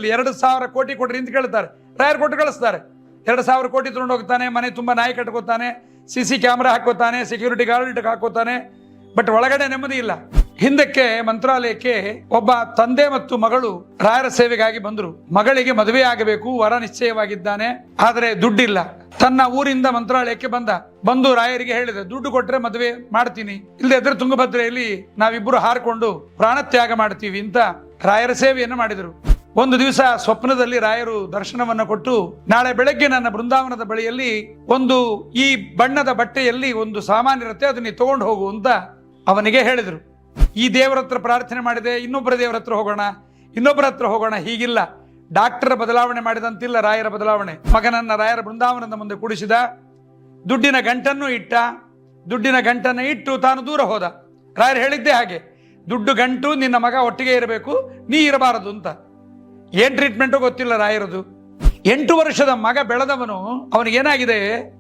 2,000 ಕೋಟಿ ಕೊಡ್ರಿ ಅಂತ ಕೇಳ್ತಾರೆ. ರಾಯರು ಕೊಟ್ಟು ಕಳಿಸ್ತಾರೆ. 2,000 ಕೋಟಿ ತಗೊಂಡು ಹೋಗ್ತಾನೆ, ಮನೆ ತುಂಬ ನಾಯಿ ಕಟ್ಕೋತಾನೆ, CC ಕ್ಯಾಮ್ರಾ ಹಾಕೋತಾನೆ, ಸೆಕ್ಯೂರಿಟಿ ಗಾರ್ಡ್ ಹಾಕೋತಾನೆ. ಬಟ್ ಒಳಗಡೆ ನೆಮ್ಮದಿ ಇಲ್ಲ. ಹಿಂದಕ್ಕೆ ಮಂತ್ರಾಲಯಕ್ಕೆ ಒಬ್ಬ ತಂದೆ ಮತ್ತು ಮಗಳು ರಾಯರ ಸೇವೆಗಾಗಿ ಬಂದರು. ಮಗಳಿಗೆ ಮದುವೆ ಆಗಬೇಕು, ವರ ನಿಶ್ಚಯವಾಗಿದ್ದಾನೆ, ಆದರೆ ದುಡ್ಡಿಲ್ಲ. ತನ್ನ ಊರಿಂದ ಮಂತ್ರಾಲಯಕ್ಕೆ ಬಂದು ರಾಯರಿಗೆ ಹೇಳಿದೆ, ದುಡ್ಡು ಕೊಟ್ರೆ ಮದುವೆ ಮಾಡ್ತೀನಿ, ಇಲ್ಲದೆ ಇದ್ರೆ ತುಂಗಭದ್ರೆಯಲ್ಲಿ ನಾವಿಬ್ಬರು ಹಾರಿಕೊಂಡು ಪ್ರಾಣತ್ಯಾಗ ಮಾಡ್ತೀವಿ ಅಂತ ರಾಯರ ಸೇವೆಯನ್ನು ಮಾಡಿದರು. ಒಂದು ದಿವಸ ಸ್ವಪ್ನದಲ್ಲಿ ರಾಯರು ದರ್ಶನವನ್ನ ಕೊಟ್ಟು, ನಾಳೆ ಬೆಳಗ್ಗೆ ನನ್ನ ಬೃಂದಾವನದ ಬಳಿಯಲ್ಲಿ ಒಂದು ಈ ಬಣ್ಣದ ಬಟ್ಟೆಯಲ್ಲಿ ಒಂದು ಸಾಮಾನು ಇರುತ್ತೆ, ಅದನ್ನ ತಗೊಂಡು ಹೋಗು ಅಂತ ಅವನಿಗೆ ಹೇಳಿದರು. ಈ ದೇವರ ಹತ್ರ ಪ್ರಾರ್ಥನೆ ಮಾಡಿದೆ, ಇನ್ನೊಬ್ಬರ ದೇವರ ಹತ್ರ ಹೋಗೋಣ, ಹೀಗಿಲ್ಲ. ಡಾಕ್ಟರ್ ಬದಲಾವಣೆ ಮಾಡಿದಂತಿಲ್ಲ ರಾಯರ ಬದಲಾವಣೆ. ಮಗನನ್ನ ರಾಯರ ಬೃಂದಾವನದ ಮುಂದೆ ಕೂಡಿಸಿದ, ದುಡ್ಡಿನ ಗಂಟನ್ನು ಇಟ್ಟು ತಾನು ದೂರ ಹೋದ. ರಾಯರು ಹೇಳಿದ್ದೇ ಹಾಗೆ, ದುಡ್ಡು ಗಂಟು ನಿನ್ನ ಮಗ ಒಟ್ಟಿಗೆ ಇರಬೇಕು, ನೀ ಇರಬಾರದು ಅಂತ. ಏನ್ ಟ್ರೀಟ್ಮೆಂಟು ಗೊತ್ತಿಲ್ಲ ರಾಯರದು. 8 ವರ್ಷದ ಮಗ ಬೆಳೆದವನು, ಅವನಿಗೇನಾಗಿದೆ,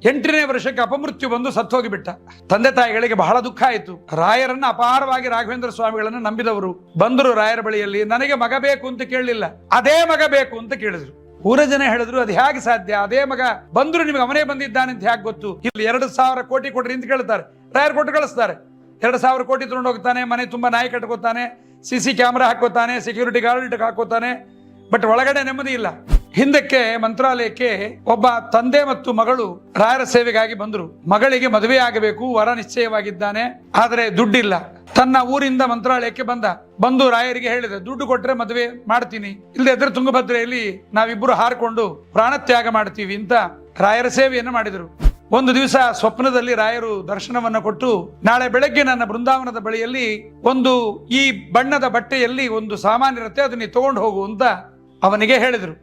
8ನೇ ವರ್ಷಕ್ಕೆ ಅಪಮೃತ್ಯು ಬಂದು ಸತ್ತೋಗಿಬಿಟ್ಟ. ತಂದೆ ತಾಯಿಗಳಿಗೆ ಬಹಳ ದುಃಖ ಆಯಿತು. ರಾಯರನ್ನ ಅಪಾರವಾಗಿ ರಾಘವೇಂದ್ರ ಸ್ವಾಮಿಗಳನ್ನು ನಂಬಿದವರು ಬಂದರು ರಾಯರ ಬಳಿಯಲ್ಲಿ. ನನಗೆ ಮಗ ಬೇಕು ಅಂತ ಕೇಳಲಿಲ್ಲ, ಅದೇ ಮಗ ಬೇಕು ಅಂತ ಕೇಳಿದ್ರು. ಊರ ಜನ ಹೇಳಿದ್ರು, ಅದು ಹೇಗೆ ಸಾಧ್ಯ, ಅದೇ ಮಗ ಬಂದ್ರು, ನಿಮ್ಗೆ ಅವನೇ ಬಂದಿದ್ದಾನೆ ಅಂತ ಹೇಗೆ ಗೊತ್ತು? ಇಲ್ಲಿ 2,000 ಕೋಟಿ ಕೊಡ್ರಿ ಅಂತ ಕೇಳ್ತಾರೆ. ರಾಯರು ಕೊಟ್ಟು ಕಳಿಸ್ತಾರೆ. 2,000 ಕೋಟಿ ತಗೊಂಡು ಹೋಗ್ತಾನೆ, ಮನೆ ತುಂಬ ನಾಯಿ ಕಟ್ಕೋತಾನೆ, CC ಕ್ಯಾಮ್ರಾ ಹಾಕೋತಾನೆ, ಸೆಕ್ಯೂರಿಟಿ ಗಾರ್ಡ್ ಹಾಕೋತಾನೆ. ಬಟ್ ಒಳಗಡೆ ನೆಮ್ಮದಿ ಇಲ್ಲ. ಹಿಂದಕ್ಕೆ ಮಂತ್ರಾಲಯಕ್ಕೆ ಒಬ್ಬ ತಂದೆ ಮತ್ತು ಮಗಳು ರಾಯರ ಸೇವೆಗಾಗಿ ಬಂದರು. ಮಗಳಿಗೆ ಮದುವೆ ಆಗಬೇಕು, ವರ ನಿಶ್ಚಯವಾಗಿದ್ದಾನೆ, ಆದರೆ ದುಡ್ಡಿಲ್ಲ. ತನ್ನ ಊರಿಂದ ಮಂತ್ರಾಲಯಕ್ಕೆ ಬಂದು ರಾಯರಿಗೆ ಹೇಳಿದೆ, ದುಡ್ಡು ಕೊಟ್ರೆ ಮದುವೆ ಮಾಡ್ತೀನಿ, ಇಲ್ಲದೆ ಇದ್ರೆ ತುಂಗಭದ್ರೆಯಲ್ಲಿ ನಾವಿಬ್ಬರು ಹಾರಿಕೊಂಡು ಪ್ರಾಣತ್ಯಾಗ ಮಾಡ್ತೀವಿ ಅಂತ ರಾಯರ ಸೇವೆಯನ್ನು ಮಾಡಿದರು. ಒಂದು ದಿವಸ ಸ್ವಪ್ನದಲ್ಲಿ ರಾಯರು ದರ್ಶನವನ್ನ ಕೊಟ್ಟು, ನಾಳೆ ಬೆಳಗ್ಗೆ ನನ್ನ ಬೃಂದಾವನದ ಬಳಿಯಲ್ಲಿ ಒಂದು ಈ ಬಣ್ಣದ ಬಟ್ಟೆಯಲ್ಲಿ ಒಂದು ಸಾಮಾನು ಇರುತ್ತೆ, ಅದನ್ನ ತಗೊಂಡು ಹೋಗು ಅಂತ ಅವನಿಗೆ ಹೇಳಿದರು.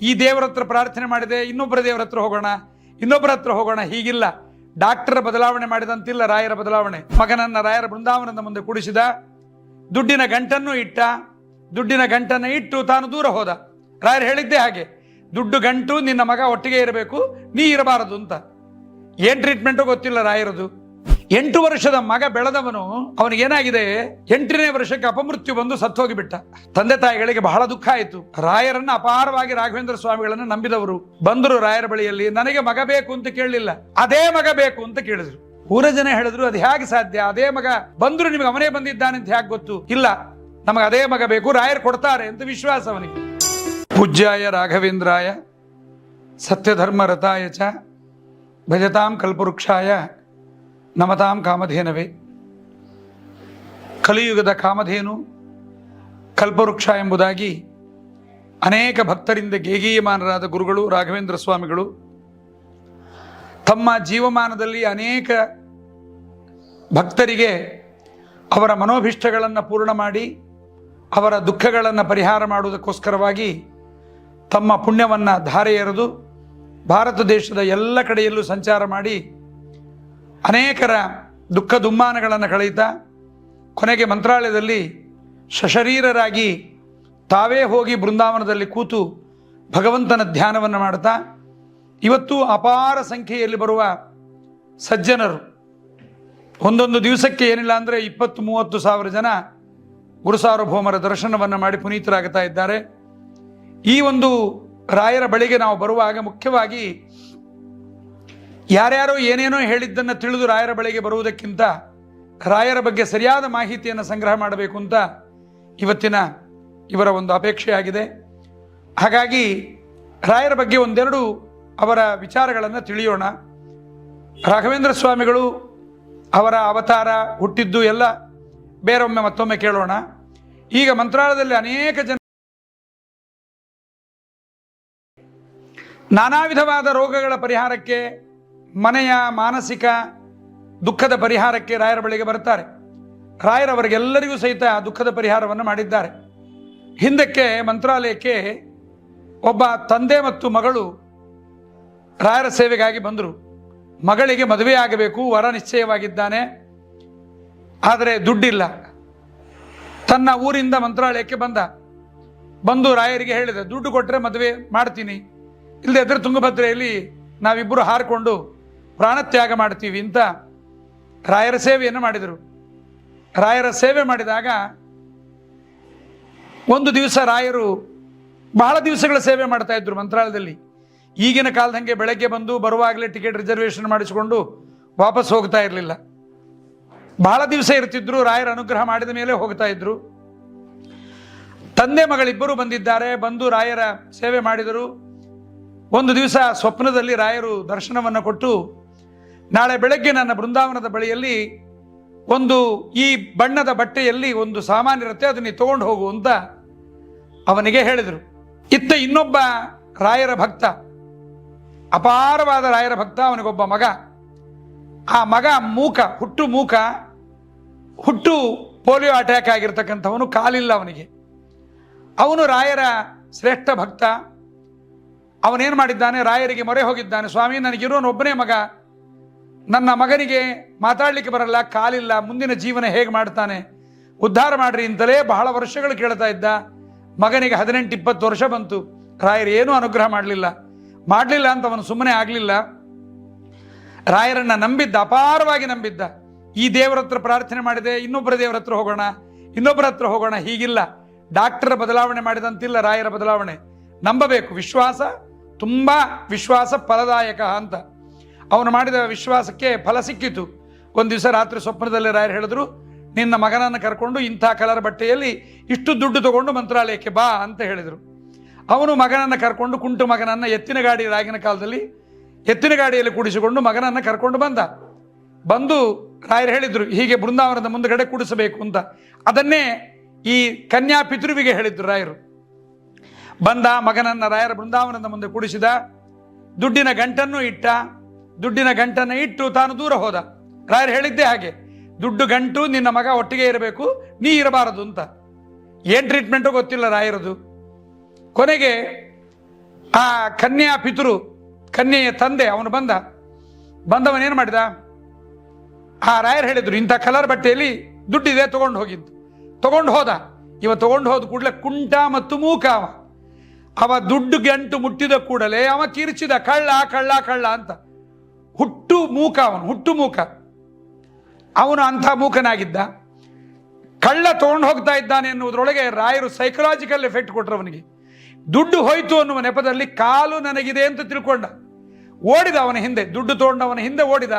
ಈ ದೇವರ ಹತ್ರ ಪ್ರಾರ್ಥನೆ ಮಾಡಿದೆ, ಇನ್ನೊಬ್ಬರ ದೇವರ ಹತ್ರ ಹೋಗೋಣ, ಹೀಗಿಲ್ಲ. ಡಾಕ್ಟರ್ ಬದಲಾವಣೆ ಮಾಡಿದಂತಿಲ್ಲ ರಾಯರ ಬದಲಾವಣೆ. ಮಗನನ್ನ ರಾಯರ ಬೃಂದಾವನದ ಮುಂದೆ ಕೂಡಿಸಿದ, ದುಡ್ಡಿನ ಗಂಟನ್ನು ಇಟ್ಟು ತಾನು ದೂರ ಹೋದ. ರಾಯರು ಹೇಳಿದ್ದೇ ಹಾಗೆ, ದುಡ್ಡು ಗಂಟು ನಿನ್ನ ಮಗ ಒಟ್ಟಿಗೆ ಇರಬೇಕು, ನೀ ಇರಬಾರದು ಅಂತ. ಏನ್ ಟ್ರೀಟ್ಮೆಂಟು ಗೊತ್ತಿಲ್ಲ ರಾಯರದು. 8 ವರ್ಷದ ಮಗ ಬೆಳೆದವನು, ಅವನಿಗೇನಾಗಿದೆ, 8ನೇ ವರ್ಷಕ್ಕೆ ಅಪಮೃತ್ಯು ಬಂದು ಸತ್ತೋಗಿಬಿಟ್ಟ. ತಂದೆ ತಾಯಿಗಳಿಗೆ ಬಹಳ ದುಃಖ ಆಯಿತು. ರಾಯರನ್ನ ಅಪಾರವಾಗಿ ರಾಘವೇಂದ್ರ ಸ್ವಾಮಿಗಳನ್ನು ನಂಬಿದವರು ಬಂದರು ರಾಯರ ಬಳಿಯಲ್ಲಿ. ನನಗೆ ಮಗ ಬೇಕು ಅಂತ ಕೇಳಲಿಲ್ಲ, ಅದೇ ಮಗ ಬೇಕು ಅಂತ ಕೇಳಿದ್ರು. ಊರ ಜನ ಹೇಳಿದ್ರು, ಅದು ಹೇಗೆ ಸಾಧ್ಯ, ಅದೇ ಮಗ ಬಂದ್ರು, ನಿಮ್ಗೆ ಅವನೇ ಬಂದಿದ್ದಾನೆ ಅಂತ ಹೇಗೆ ಗೊತ್ತು? ಇಲ್ಲ, ನಮಗೆ ಅದೇ ಮಗ ಬೇಕು, ರಾಯರು ಕೊಡ್ತಾರೆ ಅಂತ ವಿಶ್ವಾಸ ಅವನಿಗೆ. ಪೂಜ್ಯಾಯ ರಾಘವೇಂದ್ರಾಯ ಸತ್ಯಧರ್ಮ ರತಾಯ ಚ ಭಜತಾಂ ಕಲ್ಪವೃಕ್ಷಾಯ ನಮತಾಂ ಕಾಮಧೇನವೇ. ಕಲಿಯುಗದ ಕಾಮಧೇನು ಕಲ್ಪವೃಕ್ಷ ಎಂಬುದಾಗಿ ಅನೇಕ ಭಕ್ತರಿಂದ ಗೇಗೀಯಮಾನರಾದ ಗುರುಗಳು ರಾಘವೇಂದ್ರ ಸ್ವಾಮಿಗಳು ತಮ್ಮ ಜೀವಮಾನದಲ್ಲಿ ಅನೇಕ ಭಕ್ತರಿಗೆ ಅವರ ಮನೋಭಿಷ್ಟಗಳನ್ನು ಪೂರ್ಣ ಮಾಡಿ ಅವರ ದುಃಖಗಳನ್ನು ಪರಿಹಾರ ಮಾಡುವುದಕ್ಕೋಸ್ಕರವಾಗಿ ತಮ್ಮ ಪುಣ್ಯವನ್ನು ಧಾರೆ ಎರೆದು ಭಾರತ ದೇಶದ ಎಲ್ಲ ಕಡೆಯಲ್ಲೂ ಸಂಚಾರ ಮಾಡಿ ಅನೇಕರ ದುಃಖ ದುಮ್ಮಾನಗಳನ್ನು ಕಳೆಯುತ್ತಾ ಕೊನೆಗೆ ಮಂತ್ರಾಲಯದಲ್ಲಿ ಸಶರೀರರಾಗಿ ತಾವೇ ಹೋಗಿ ಬೃಂದಾವನದಲ್ಲಿ ಕೂತು ಭಗವಂತನ ಧ್ಯಾನವನ್ನು ಮಾಡುತ್ತಾ ಇವತ್ತು ಅಪಾರ ಸಂಖ್ಯೆಯಲ್ಲಿ ಬರುವ ಸಜ್ಜನರು ಒಂದೊಂದು ದಿವಸಕ್ಕೆ ಏನಿಲ್ಲ ಅಂದರೆ 20-30 ಸಾವಿರ ಜನ ಗುರುಸಾರ್ವಭೌಮರ ದರ್ಶನವನ್ನು ಮಾಡಿ ಪುನೀತರಾಗುತ್ತಾ ಇದ್ದಾರೆ. ಈ ಒಂದು ರಾಯರ ಬಳಿಗೆ ನಾವು ಬರುವಾಗ ಮುಖ್ಯವಾಗಿ ಯಾರ್ಯಾರೋ ಏನೇನೋ ಹೇಳಿದ್ದನ್ನು ತಿಳಿದು ರಾಯರ ಬಳಿಗೆ ಬರುವುದಕ್ಕಿಂತ ರಾಯರ ಬಗ್ಗೆ ಸರಿಯಾದ ಮಾಹಿತಿಯನ್ನು ಸಂಗ್ರಹ ಮಾಡಬೇಕು ಅಂತ ಇವತ್ತಿನ ಇವರ ಒಂದು ಅಪೇಕ್ಷೆಯಾಗಿದೆ. ಹಾಗಾಗಿ ರಾಯರ ಬಗ್ಗೆ ಒಂದೆರಡು ಅವರ ವಿಚಾರಗಳನ್ನು ತಿಳಿಯೋಣ. ರಾಘವೇಂದ್ರ ಸ್ವಾಮಿಗಳು ಅವರ ಅವತಾರ ಹುಟ್ಟಿದ್ದು ಎಲ್ಲ ಬೇರೊಮ್ಮೆ ಮತ್ತೊಮ್ಮೆ ಕೇಳೋಣ. ಈಗ ಮಂತ್ರಾಲಯದಲ್ಲಿ ಅನೇಕ ಜನ ನಾನಾ ವಿಧವಾದ ರೋಗಗಳ ಪರಿಹಾರಕ್ಕೆ, ಮನೆಯ ಮಾನಸಿಕ ದುಃಖದ ಪರಿಹಾರಕ್ಕೆ ರಾಯರ ಬಳಿಗೆ ಬರ್ತಾರೆ. ರಾಯರವರಿಗೆಲ್ಲರಿಗೂ ಸಹಿತ ದುಃಖದ ಪರಿಹಾರವನ್ನು ಮಾಡಿದ್ದಾರೆ. ಹಿಂದಕ್ಕೆ ಮಂತ್ರಾಲಯಕ್ಕೆ ಒಬ್ಬ ತಂದೆ ಮತ್ತು ಮಗಳು ರಾಯರ ಸೇವೆಗಾಗಿ ಬಂದರು. ಮಗಳಿಗೆ ಮದುವೆ ಆಗಬೇಕು, ವರ ನಿಶ್ಚಯವಾಗಿದ್ದಾನೆ, ಆದರೆ ದುಡ್ಡಿಲ್ಲ. ತನ್ನ ಊರಿಂದ ಮಂತ್ರಾಲಯಕ್ಕೆ ಬಂದು ರಾಯರಿಗೆ ಹೇಳಿದೆ, ದುಡ್ಡು ಕೊಟ್ಟರೆ ಮದುವೆ ಮಾಡ್ತೀನಿ, ಇಲ್ಲದೆ ಇದ್ರೆ ತುಂಗಭದ್ರೆಯಲ್ಲಿ ನಾವಿಬ್ಬರು ಹಾರಿಕೊಂಡು ಪ್ರಾಣತ್ಯಾಗ ಮಾಡ್ತೀವಿ ಅಂತ ರಾಯರ ಸೇವೆಯನ್ನು ಮಾಡಿದರು. ರಾಯರ ಸೇವೆ ಮಾಡಿದಾಗ ಒಂದು ದಿವಸ ರಾಯರು ಬಹಳ ದಿವಸಗಳ ಸೇವೆ ಮಾಡ್ತಾ ಇದ್ರು ಮಂತ್ರಾಲಯದಲ್ಲಿ. ಈಗಿನ ಕಾಲದಂಗೆ ಬೆಳಗ್ಗೆ ಬಂದು ಬರುವಾಗಲೇ ಟಿಕೆಟ್ ರಿಸರ್ವೇಷನ್ ಮಾಡಿಸಿಕೊಂಡು ವಾಪಸ್ ಹೋಗ್ತಾ ಇರಲಿಲ್ಲ. ಬಹಳ ದಿವಸ ಇರ್ತಿದ್ರು, ರಾಯರ ಅನುಗ್ರಹ ಮಾಡಿದ ಮೇಲೆ ಹೋಗ್ತಾ ಇದ್ರು. ತಂದೆ ಮಗಳಿಬ್ಬರು ಬಂದಿದ್ದಾರೆ, ಬಂದು ರಾಯರ ಸೇವೆ ಮಾಡಿದರು. ಒಂದು ದಿವಸ ಸ್ವಪ್ನದಲ್ಲಿ ರಾಯರು ದರ್ಶನವನ್ನು ಕೊಟ್ಟು, ನಾಳೆ ಬೆಳಗ್ಗೆ ನನ್ನ ಬೃಂದಾವನದ ಬಳಿಯಲ್ಲಿ ಒಂದು ಈ ಬಣ್ಣದ ಬಟ್ಟೆಯಲ್ಲಿ ಒಂದು ಸಾಮಾನು ಇರುತ್ತೆ, ಅದನ್ನ ತಗೊಂಡು ಹೋಗು ಅಂತ ಅವನಿಗೆ ಹೇಳಿದರು. ಇತ್ತ ಇನ್ನೊಬ್ಬ ರಾಯರ ಭಕ್ತ, ಅಪಾರವಾದ ರಾಯರ ಭಕ್ತ, ಅವನಿಗೊಬ್ಬ ಮಗ. ಆ ಮಗ ಮೂಕ, ಹುಟ್ಟು ಪೋಲಿಯೋ ಅಟ್ಯಾಕ್ ಆಗಿರ್ತಕ್ಕಂಥವನು, ಕಾಲಿಲ್ಲ ಅವನಿಗೆ. ಅವನು ರಾಯರ ಶ್ರೇಷ್ಠ ಭಕ್ತ. ಅವನೇನು ಮಾಡಿದ್ದಾನೆ, ರಾಯರಿಗೆ ಮೊರೆ ಹೋಗಿದ್ದಾನೆ, ಸ್ವಾಮಿ ನನಗಿರೋನು ಒಬ್ಬನೇ ಮಗ, ನನ್ನ ಮಗನಿಗೆ ಮಾತಾಡಲಿಕ್ಕೆ ಬರಲ್ಲ, ಕಾಲಿಲ್ಲ, ಮುಂದಿನ ಜೀವನ ಹೇಗೆ ಮಾಡ್ತಾನೆ, ಉದ್ಧಾರ ಮಾಡ್ರಿ ಅಂತಲೇ ಬಹಳ ವರ್ಷಗಳು ಕೇಳ್ತಾ ಇದ್ದ. ಮಗನಿಗೆ 18-20 ವರ್ಷ ಬಂತು, ರಾಯರು ಏನೂ ಅನುಗ್ರಹ ಮಾಡಲಿಲ್ಲ ಅಂತ ಅವನು ಸುಮ್ಮನೆ ಆಗಲಿಲ್ಲ. ರಾಯರನ್ನ ನಂಬಿದ್ದ, ಅಪಾರವಾಗಿ ನಂಬಿದ್ದ. ಈ ದೇವರ ಹತ್ರ ಪ್ರಾರ್ಥನೆ ಮಾಡಿದೆ, ಇನ್ನೊಬ್ಬರ ದೇವರ ಹತ್ರ ಹೋಗೋಣ, ಹೀಗಿಲ್ಲ. ಡಾಕ್ಟರ್ ಬದಲಾವಣೆ ಮಾಡಿದಂತಿಲ್ಲ ರಾಯರ ಬದಲಾವಣೆ. ನಂಬಬೇಕು, ವಿಶ್ವಾಸ, ತುಂಬಾ ವಿಶ್ವಾಸ ಫಲದಾಯಕ ಅಂತ. ಅವನು ಮಾಡಿದ ವಿಶ್ವಾಸಕ್ಕೆ ಫಲ ಸಿಕ್ಕಿತು. ಒಂದು ದಿವಸ ರಾತ್ರಿ ಸ್ವಪ್ನದಲ್ಲಿ ರಾಯರು ಹೇಳಿದ್ರು, ನಿನ್ನ ಮಗನನ್ನು ಕರ್ಕೊಂಡು ಇಂಥ ಕಲರ್ ಬಟ್ಟೆಯಲ್ಲಿ ಇಷ್ಟು ದುಡ್ಡು ತಗೊಂಡು ಮಂತ್ರಾಲಯಕ್ಕೆ ಬಾ ಅಂತ ಹೇಳಿದರು. ಅವನು ಮಗನನ್ನು ಕರ್ಕೊಂಡು, ಕುಂಟು ಮಗನನ್ನು ಎತ್ತಿನ ಗಾಡಿ, ಆಗಿನ ಕಾಲದಲ್ಲಿ ಎತ್ತಿನ ಗಾಡಿಯಲ್ಲಿ ಕೂಡಿಸಿಕೊಂಡು ಮಗನನ್ನು ಕರ್ಕೊಂಡು ಬಂದು ರಾಯರು ಹೇಳಿದ್ರು, ಹೀಗೆ ಬೃಂದಾವನದ ಮುಂದುಗಡೆ ಕೂಡಿಸಬೇಕು ಅಂತ. ಅದನ್ನೇ ಈ ಕನ್ಯಾ ಪಿತೃವಿಗೆ ಹೇಳಿದ್ರು ರಾಯರು. ಬಂದ ಮಗನನ್ನು ರಾಯರ ಬೃಂದಾವನದ ಮುಂದೆ ಕೂಡಿಸಿದ, ದುಡ್ಡಿನ ಗಂಟನ್ನು ಇಟ್ಟು ತಾನು ದೂರ ಹೋದ. ರಾಯರು ಹೇಳಿದ್ದೇ ಹಾಗೆ, ದುಡ್ಡು ಗಂಟು, ನಿನ್ನ ಮಗ ಒಟ್ಟಿಗೆ ಇರಬೇಕು, ನೀ ಇರಬಾರದು ಅಂತ. ಏನ್ ಟ್ರೀಟ್ಮೆಂಟು ಗೊತ್ತಿಲ್ಲ ರಾಯರದು. ಕೊನೆಗೆ ಆ ಕನ್ಯಾ ಪಿತೃ, ಕನ್ಯೆಯ ತಂದೆ ಅವನು ಬಂದವನೇನು ಮಾಡಿದ, ಆ ರಾಯರು ಹೇಳಿದ್ರು, ಇಂಥ ಕಲರ್ ಬಟ್ಟೆಯಲ್ಲಿ ದುಡ್ಡಿದೆ, ತಗೊಂಡು ಹೋದ. ಇವ ತಗೊಂಡು ಹೋದ ಕೂಡಲೇ ಕುಂಟ ಮತ್ತು ಮೂಕ ಅವ ದುಡ್ಡು ಗಂಟು ಮುಟ್ಟಿದ ಕೂಡಲೇ ಅವ ಕಿರ್ಚಿದ, ಕಳ್ಳ ಅಂತ. ಹುಟ್ಟು ಮೂಕ ಅವನು ಅಂಥ ಮೂಕನಾಗಿದ್ದ. ಕಳ್ಳ ತಗೊಂಡು ಹೋಗ್ತಾ ಇದ್ದಾನೆ ಎನ್ನುವುದರೊಳಗೆ ರಾಯರು ಸೈಕಲಾಜಿಕಲ್ ಎಫೆಕ್ಟ್ ಕೊಟ್ಟರು ಅವನಿಗೆ. ದುಡ್ಡು ಹೋಯ್ತು ಅನ್ನುವ ನೆಪದಲ್ಲಿ ಕಾಲು ನನಗಿದೆ ಅಂತ ತಿಳ್ಕೊಂಡ, ಓಡಿದ ಅವನ ಹಿಂದೆ, ದುಡ್ಡು ತಗೊಂಡವನ ಹಿಂದೆ ಓಡಿದ.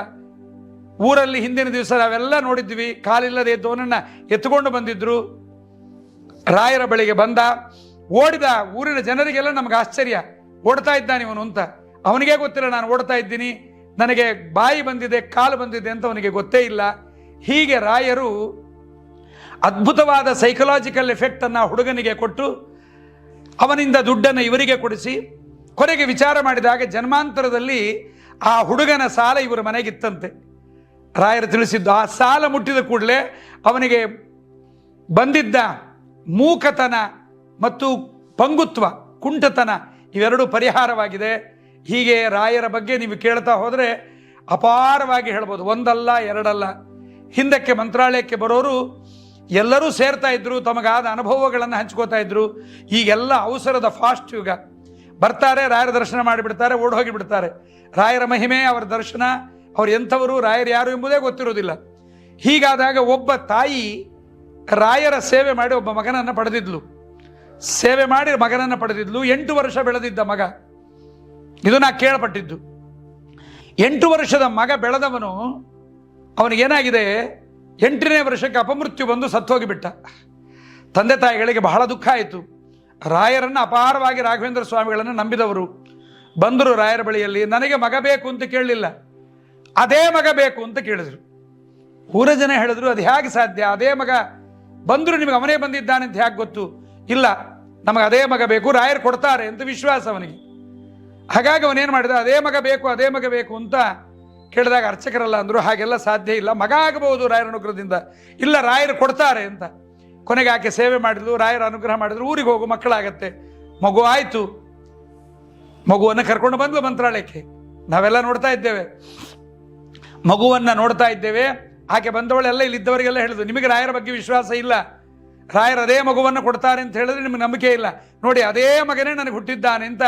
ಊರಲ್ಲಿ ಹಿಂದಿನ ದಿವಸ ನಾವೆಲ್ಲ ನೋಡಿದ್ವಿ, ಕಾಲಿಲ್ಲದೆ ಇದ್ದವನನ್ನ ಎತ್ತುಕೊಂಡು ಬಂದಿದ್ರು. ರಾಯರ ಬಳಿಗೆ ಬಂದ, ಓಡಿದ. ಊರಿನ ಜನರಿಗೆಲ್ಲ ನಮಗೆ ಆಶ್ಚರ್ಯ, ಓಡ್ತಾ ಇದ್ದಾನೆ ಇವನು ಅಂತ. ಅವನಿಗೆ ಗೊತ್ತಿಲ್ಲ ನಾನು ಓಡ್ತಾ ಇದ್ದೀನಿ, ನನಗೆ ಬಾಯಿ ಬಂದಿದೆ, ಕಾಲು ಬಂದಿದೆ ಅಂತ ಅವನಿಗೆ ಗೊತ್ತೇ ಇಲ್ಲ. ಹೀಗೆ ರಾಯರು ಅದ್ಭುತವಾದ ಸೈಕಲಾಜಿಕಲ್ ಎಫೆಕ್ಟ್ ಅನ್ನು ಹುಡುಗನಿಗೆ ಕೊಟ್ಟು ಅವನಿಂದ ದುಡ್ಡನ್ನು ಇವರಿಗೆ ಕೊಡಿಸಿ, ಕೊನೆಗೆ ವಿಚಾರ ಮಾಡಿದಾಗ ಜನ್ಮಾಂತರದಲ್ಲಿ ಆ ಹುಡುಗನ ಸಾಲ ಇವರ ಮನೆಗಿತ್ತಂತೆ. ರಾಯರು ತಿಳಿಸಿದ್ದು, ಆ ಸಾಲ ಮುಟ್ಟಿದ ಕೂಡಲೇ ಅವನಿಗೆ ಬಂದಿದ್ದ ಮೂಕತನ ಮತ್ತು ಪಂಗುತ್ವ, ಕುಂಟತನ ಇವೆರಡೂ ಪರಿಹಾರವಾಗಿದೆ. ಹೀಗೆ ರಾಯರ ಬಗ್ಗೆ ನೀವು ಕೇಳ್ತಾ ಹೋದರೆ ಅಪಾರವಾಗಿ ಹೇಳ್ಬೋದು, ಒಂದಲ್ಲ ಎರಡಲ್ಲ. ಹಿಂದಕ್ಕೆ ಮಂತ್ರಾಲಯಕ್ಕೆ ಬರೋರು ಎಲ್ಲರೂ ಸೇರ್ತಾ ಇದ್ರು, ತಮಗಾದ ಅನುಭವಗಳನ್ನು ಹಂಚ್ಕೋತಾ ಇದ್ರು. ಈಗೆಲ್ಲ ಅವಸರದ ಫಾಸ್ಟ್ ಯುಗ. ಬರ್ತಾರೆ, ರಾಯರ ದರ್ಶನ ಮಾಡಿಬಿಡ್ತಾರೆ, ಓಡೋಗಿ ಬಿಡ್ತಾರೆ. ರಾಯರ ಮಹಿಮೆ, ಅವರ ದರ್ಶನ, ಅವ್ರು ಎಂಥವರು, ರಾಯರು ಯಾರು ಎಂಬುದೇ ಗೊತ್ತಿರೋದಿಲ್ಲ. ಹೀಗಾದಾಗ ಒಬ್ಬ ತಾಯಿ ರಾಯರ ಸೇವೆ ಮಾಡಿ ಒಬ್ಬ ಮಗನನ್ನು ಪಡೆದಿದ್ಲು. 8 ವರ್ಷ ಬೆಳೆದಿದ್ದ ಮಗ. ಇದು ನಾ ಕೇಳಪಟ್ಟಿದ್ದು. 8 ವರ್ಷದ ಮಗ ಬೆಳೆದವನು, ಅವನಿಗೇನಾಗಿದೆ, 8ನೇ ವರ್ಷಕ್ಕೆ ಅಪಮೃತ್ಯು ಬಂದು ಸತ್ತೋಗಿಬಿಟ್ಟ. ತಂದೆ ತಾಯಿಗಳಿಗೆ ಬಹಳ ದುಃಖ ಆಯಿತು. ರಾಯರನ್ನು ಅಪಾರವಾಗಿ, ರಾಘವೇಂದ್ರ ಸ್ವಾಮಿಗಳನ್ನು ನಂಬಿದವರು ಬಂದರು ರಾಯರ ಬಳಿಯಲ್ಲಿ. ನನಗೆ ಮಗ ಬೇಕು ಅಂತ ಕೇಳಲಿಲ್ಲ, ಅದೇ ಮಗ ಬೇಕು ಅಂತ ಕೇಳಿದ್ರು. ಊರ ಜನ ಹೇಳಿದ್ರು, ಅದು ಹೇಗೆ ಸಾಧ್ಯ, ಅದೇ ಮಗ ಬಂದರು, ನಿಮಗೆ ಅವನೇ ಬಂದಿದ್ದಾನೆ ಅಂತ ಹೇಗೆ ಗೊತ್ತು? ಇಲ್ಲ, ನಮಗೆ ಅದೇ ಮಗ ಬೇಕು, ರಾಯರು ಕೊಡ್ತಾರೆ ಅಂತ ವಿಶ್ವಾಸ ಅವನಿಗೆ. ಹಾಗಾಗಿ ಅವನೇನು ಮಾಡಿದ, ಅದೇ ಮಗ ಬೇಕು ಅಂತ ಕೇಳಿದಾಗ ಅರ್ಚಕರಲ್ಲ ಅಂದರು, ಹಾಗೆಲ್ಲ ಸಾಧ್ಯ ಇಲ್ಲ, ಮಗ ಆಗಬಹುದು ರಾಯರ ಅನುಗ್ರಹದಿಂದ. ಇಲ್ಲ, ರಾಯರು ಕೊಡ್ತಾರೆ ಅಂತ. ಕೊನೆಗೆ ಆಕೆ ಸೇವೆ ಮಾಡಿದ್ಲು, ರಾಯರ ಅನುಗ್ರಹ ಮಾಡಿದ್ರು. ಊರಿಗೆ ಹೋಗು, ಮಕ್ಕಳಾಗತ್ತೆ. ಮಗು ಆಯಿತು. ಮಗುವನ್ನು ಕರ್ಕೊಂಡು ಬಂದ್ಲು ಮಂತ್ರಾಲಯಕ್ಕೆ. ನಾವೆಲ್ಲ ನೋಡ್ತಾ ಇದ್ದೇವೆ, ಮಗುವನ್ನು ನೋಡ್ತಾ ಇದ್ದೇವೆ. ಆಕೆ ಬಂದವಳೆಲ್ಲ ಇಲ್ಲಿದ್ದವರಿಗೆಲ್ಲ ಹೇಳಿದ್ರು, ನಿಮಗೆ ರಾಯರ ಬಗ್ಗೆ ವಿಶ್ವಾಸ ಇಲ್ಲ, ರಾಯರು ಅದೇ ಮಗುವನ್ನು ಕೊಡ್ತಾರೆ ಅಂತ ಹೇಳಿದ್ರೆ ನಿಮಗೆ ನಂಬಿಕೆ ಇಲ್ಲ. ನೋಡಿ, ಅದೇ ಮಗನೇ ನನಗೆ ಹುಟ್ಟಿದ್ದಾನೆ ಅಂತ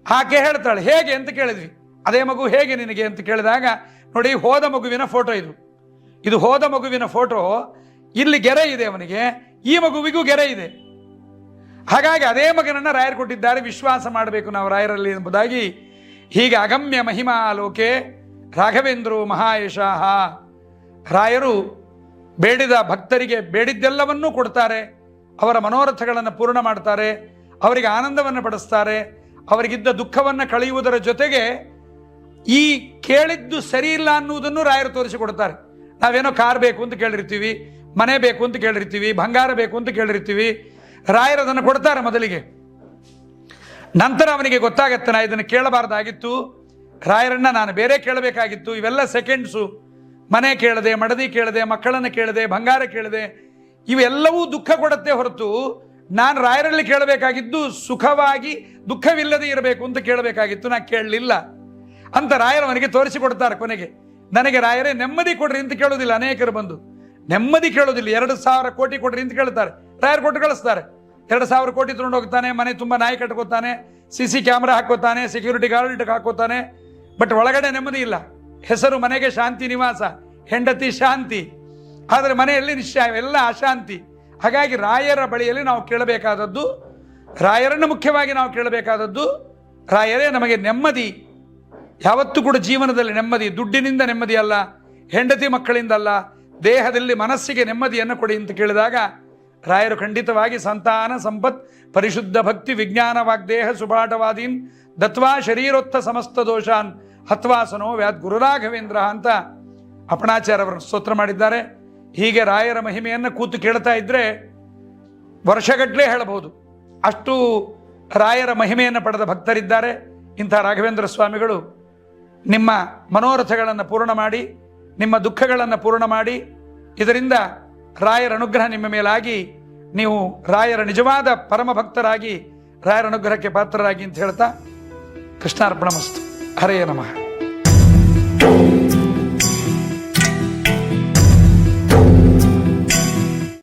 ಆಕೆ ಹೇಳ್ತಾಳೆ. ಹೇಗೆ ಅಂತ ಕೇಳಿದ್ವಿ. ಅದೇ ಮಗು ಹೇಗೆ ನಿನಗೆ ಅಂತ ಕೇಳಿದಾಗ, ನೋಡಿ, ಹೋದ ಮಗುವಿನ ಫೋಟೋ ಇದು ಹೋದ ಮಗುವಿನ ಫೋಟೋ. ಇಲ್ಲಿ ಗೆರೆ ಇದೆ ಅವನಿಗೆ, ಈ ಮಗುವಿಗೂ ಗೆರೆ ಇದೆ. ಹಾಗಾಗಿ ಅದೇ ಮಗನನ್ನು ರಾಯರು ಕೊಟ್ಟಿದ್ದಾರೆ, ವಿಶ್ವಾಸ ಮಾಡಬೇಕು ನಾವು ರಾಯರಲ್ಲಿ ಎಂಬುದಾಗಿ. ಹೀಗೆ ಅಗಮ್ಯ ಮಹಿಮಾ ಲೋಕೆ ರಾಘವೇಂದ್ರೋ ಮಹಾಯಶಃ. ರಾಯರು ಬೇಡಿದ ಭಕ್ತರಿಗೆ ಬೇಡಿದ್ದೆಲ್ಲವನ್ನೂ ಕೊಡ್ತಾರೆ, ಅವರ ಮನೋರಥಗಳನ್ನು ಪೂರ್ಣ ಮಾಡ್ತಾರೆ, ಅವರಿಗೆ ಆನಂದವನ್ನು ಪಡಿಸ್ತಾರೆ, ಅವರಿಗಿದ್ದ ದುಃಖವನ್ನು ಕಳೆಯುವುದರ ಜೊತೆಗೆ ಈ ಕೇಳಿದ್ದು ಸರಿ ಇಲ್ಲ ಅನ್ನುವುದನ್ನು ರಾಯರು ತೋರಿಸಿಕೊಡ್ತಾರೆ. ನಾವೇನೋ ಕಾರ್ ಬೇಕು ಅಂತ ಕೇಳಿರ್ತೀವಿ, ಮನೆ ಬೇಕು ಅಂತ ಕೇಳಿರ್ತೀವಿ, ಬಂಗಾರ ಬೇಕು ಅಂತ ಕೇಳಿರ್ತೀವಿ. ರಾಯರು ಅದನ್ನು ಕೊಡ್ತಾರೆ ಮೊದಲಿಗೆ. ನಂತರ ಅವನಿಗೆ ಗೊತ್ತಾಗತ್ತೆ, ನಾ ಇದನ್ನು ಕೇಳಬಾರ್ದಾಗಿತ್ತು, ರಾಯರನ್ನ ನಾನು ಬೇರೆ ಕೇಳಬೇಕಾಗಿತ್ತು. ಇವೆಲ್ಲ ಸೆಕೆಂಡ್ಸು. ಮನೆ ಕೇಳದೆ, ಮಡದಿ ಕೇಳದೆ, ಮಕ್ಕಳನ್ನು ಕೇಳದೆ, ಬಂಗಾರ ಕೇಳದೆ, ಇವೆಲ್ಲವೂ ದುಃಖ ಕೊಡುತ್ತೆ ಹೊರತು ನಾನು ರಾಯರಲ್ಲಿ ಕೇಳಬೇಕಾಗಿದ್ದು ಸುಖವಾಗಿ ದುಃಖವಿಲ್ಲದೆ ಇರಬೇಕು ಅಂತ ಕೇಳಬೇಕಾಗಿತ್ತು, ನಾ ಕೇಳಲಿಲ್ಲ ಅಂತ ರಾಯರು ಅವನಿಗೆ ತೋರಿಸಿಕೊಡ್ತಾರೆ. ಕೊನೆಗೆ ನನಗೆ ರಾಯರೇ ನೆಮ್ಮದಿ ಕೊಡ್ರಿ ಅಂತ ಕೇಳೋದಿಲ್ಲ. ಅನೇಕರು ಬಂದು ನೆಮ್ಮದಿ ಕೇಳೋದಿಲ್ಲ, 2,000 ಕೋಟಿ ಕೊಡ್ರಿ ಅಂತ ಕೇಳ್ತಾರೆ, ರಾಯರು ಕೊಟ್ಟು ಕಳಿಸ್ತಾರೆ. 2,000 ಕೋಟಿ ತಗೊಂಡು ಹೋಗ್ತಾನೆ, ಮನೆ ತುಂಬ ನಾಯಿ ಕಟ್ಕೋತಾನೆ, CC ಕ್ಯಾಮ್ರಾ ಹಾಕೋತಾನೆ, ಸೆಕ್ಯೂರಿಟಿ ಗಾರ್ಡ್ ಹಾಕೋತಾನೆ, ಬಟ್ ಒಳಗಡೆ ನೆಮ್ಮದಿ ಇಲ್ಲ. ಹೆಸರು ಮನೆಗೆ ಶಾಂತಿ ನಿವಾಸ, ಹೆಂಡತಿ ಶಾಂತಿ, ಆದರೆ ಮನೆಯಲ್ಲಿ ನಿಶ್ಚಯ ಎಲ್ಲ ಅಶಾಂತಿ. ಹಾಗಾಗಿ ರಾಯರ ಬಳಿಯಲ್ಲಿ ನಾವು ಕೇಳಬೇಕಾದದ್ದು, ರಾಯರನ್ನು ಮುಖ್ಯವಾಗಿ ನಾವು ಕೇಳಬೇಕಾದದ್ದು, ರಾಯರೇ ನಮಗೆ ನೆಮ್ಮದಿ. ಯಾವತ್ತೂ ಕೂಡ ಜೀವನದಲ್ಲಿ ನೆಮ್ಮದಿ ದುಡ್ಡಿನಿಂದ ನೆಮ್ಮದಿ ಅಲ್ಲ, ಹೆಂಡತಿ ಮಕ್ಕಳಿಂದ ಅಲ್ಲ, ದೇಹದಲ್ಲಿ ಮನಸ್ಸಿಗೆ ನೆಮ್ಮದಿಯನ್ನು ಕೊಡಿ ಅಂತ ಕೇಳಿದಾಗ ರಾಯರು ಖಂಡಿತವಾಗಿ ಸಂತಾನ ಸಂಪತ್ ಪರಿಶುದ್ಧ ಭಕ್ತಿ ವಿಜ್ಞಾನ ವಾಗ್ದೇಹ ಸುಭಾಟವಾದೀನ್ ದತ್ವಾ ಶರೀರೋತ್ಥ ಸಮಸ್ತ ದೋಷಾನ್ ಹತ್ವಾಸನೋ ವ್ಯಾದ್ ಗುರುರಾಘವೇಂದ್ರ ಅಂತ ಅಪಣಾಚಾರ್ಯವರನ್ನು ಸ್ತೋತ್ರ ಮಾಡಿದ್ದಾರೆ. ಹೀಗೆ ರಾಯರ ಮಹಿಮೆಯನ್ನು ಕೂತು ಕೇಳ್ತಾ ಇದ್ದರೆ ವರ್ಷಗಟ್ಟಲೆ ಹೇಳಬಹುದು, ಅಷ್ಟು ರಾಯರ ಮಹಿಮೆಯನ್ನು ಪಡೆದ ಭಕ್ತರಿದ್ದಾರೆ. ಇಂಥ ರಾಘವೇಂದ್ರ ಸ್ವಾಮಿಗಳು ನಿಮ್ಮ ಮನೋರಥಗಳನ್ನು ಪೂರ್ಣ ಮಾಡಿ, ನಿಮ್ಮ ದುಃಖಗಳನ್ನು ಪೂರ್ಣ ಮಾಡಿ, ಇದರಿಂದ ರಾಯರ ಅನುಗ್ರಹ ನಿಮ್ಮ ಮೇಲಾಗಿ ನೀವು ರಾಯರ ನಿಜವಾದ ಪರಮ ಭಕ್ತರಾಗಿ ರಾಯರ ಅನುಗ್ರಹಕ್ಕೆ ಪಾತ್ರರಾಗಿ ಅಂತ ಹೇಳ್ತಾ ಕೃಷ್ಣಾರ್ಪಣಮಸ್ತು. ಹರೇ ನಮಃ.